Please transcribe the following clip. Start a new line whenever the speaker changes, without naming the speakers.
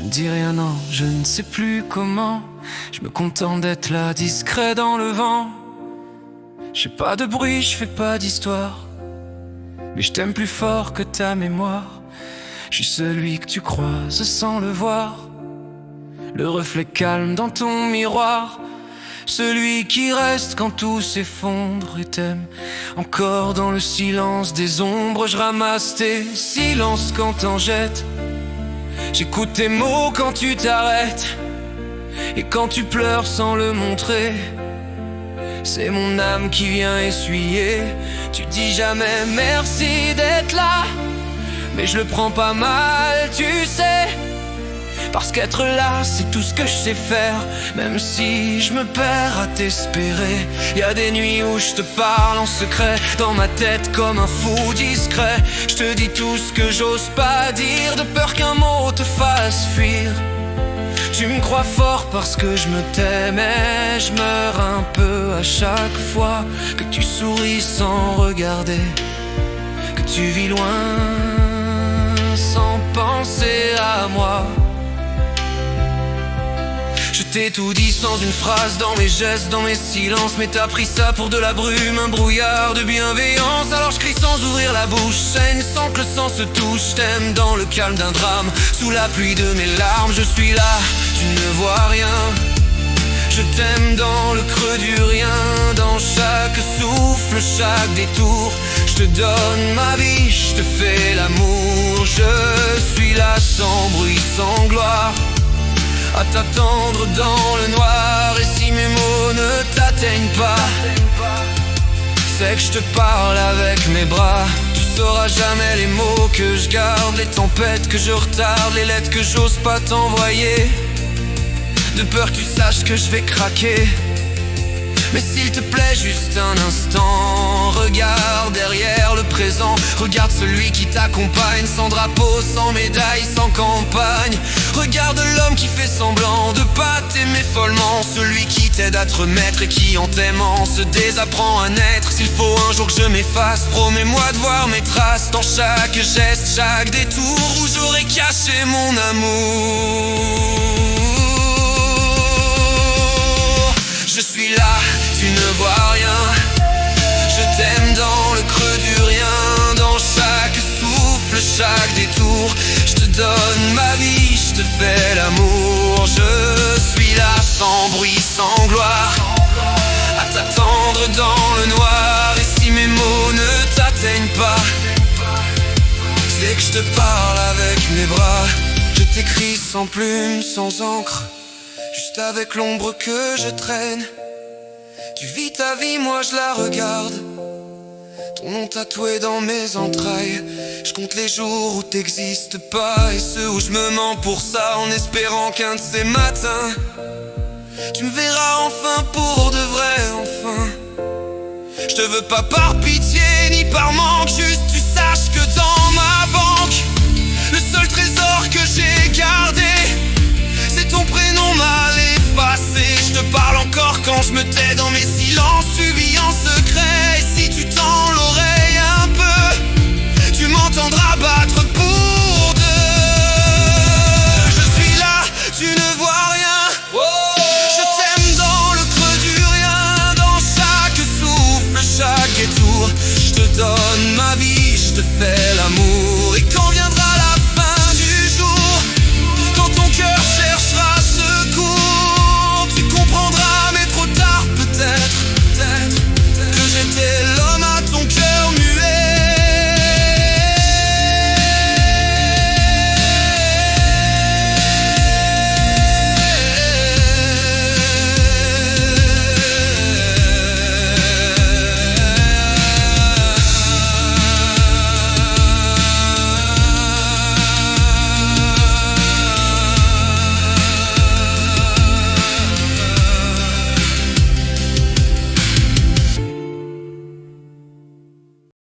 ne dis rien, non, je ne sais plus comment. Je me contente d'être là, discret dans le vent. Je fais pas de bruit, je fais pas d'histoire, mais je t'aime plus fort que ta mémoire. Je suis celui que tu croises sans le voir, le reflet calme dans ton miroir, celui qui reste quand tout s'effondre et t'aime encore dans le silence des ombres. Je ramasse tes silences quand t'en jettes, j'écoute tes mots quand tu t'arrêtes, et quand tu pleures sans le montrer, c'est mon âme qui vient essuyer. Tu dis jamais merci d'être là, mais je le prends pas mal, tu sais, parce qu'être là, c'est tout ce que je sais faire. Même si je me perds à t'espérer, y a des nuits où je te parle en secret, dans ma tête comme un fou discret. Je te dis tout ce que j'ose pas dire, de peur qu'un mot te fasse fuir. Tu me crois fort parce que je me t'aime, et je meurs un peu à chaque fois que tu souris sans regarder, que tu vis loin sans penser à moi. Je t'ai tout dit sans une phrase, dans mes gestes, dans mes silences, mais t'as pris ça pour de la brume, un brouillard de bienveillance. Alors je crie sans ouvrir la bouche, saigne sans que le sang se touche. T'aimes dans le calme d'un drame, sous la pluie de mes larmes. Je suis là, tu ne vois rien. Je t'aime dans le creux du rien, dans chaque souffle, chaque détour. Je te donne ma vie, je te fais l'amour. Je suis là sans bruit, sans gloire, à t'attendre dans le noir. Et si mes mots ne t'atteignent pas, c'est que je te parle avec mes bras. Tu sauras jamais les mots que je garde, les tempêtes que je retarde, les lettres que j'ose pas t'envoyer, de peur que tu saches que je vais craquer. Mais s'il te plaît, juste un instant, regarde derrière le présent. Regarde celui qui t'accompagne, sans drapeau, sans médaille, sans campagne. Regarde l'homme qui fait semblant de pas t'aimer follement, celui qui t'aide à te remettre et qui en t'aimant se désapprend à naître. S'il faut un jour que je m'efface, promets-moi de voir mes traces dans chaque geste, chaque détour où j'aurais caché mon amour. Je suis là, tu ne vois rien. Je t'aime dans le creux du rien, dans chaque souffle, chaque détour. Je te donne ma vie, je te fais l'amour. Je suis là sans bruit, sans gloire, à t'attendre dans le noir. Et si mes mots ne t'atteignent pas, c'est que je te parle avec mes bras. Je t'écris sans plume, sans encre, juste avec l'ombre que je traîne. Tu vis ta vie, moi je la regarde, ton nom tatoué dans mes entrailles. Je compte les jours où t'existes pas, et ceux où je me mens pour ça, en espérant qu'un de ces matins tu me verras enfin pour de vrai, enfin. Je te veux pas par pitié ni par manque, juste tu saches que dans ma banque, le seul trésor que j'ai gardé, c'est ton prénom mal effacé. Je te parle encore quand je me tais dans mes silences,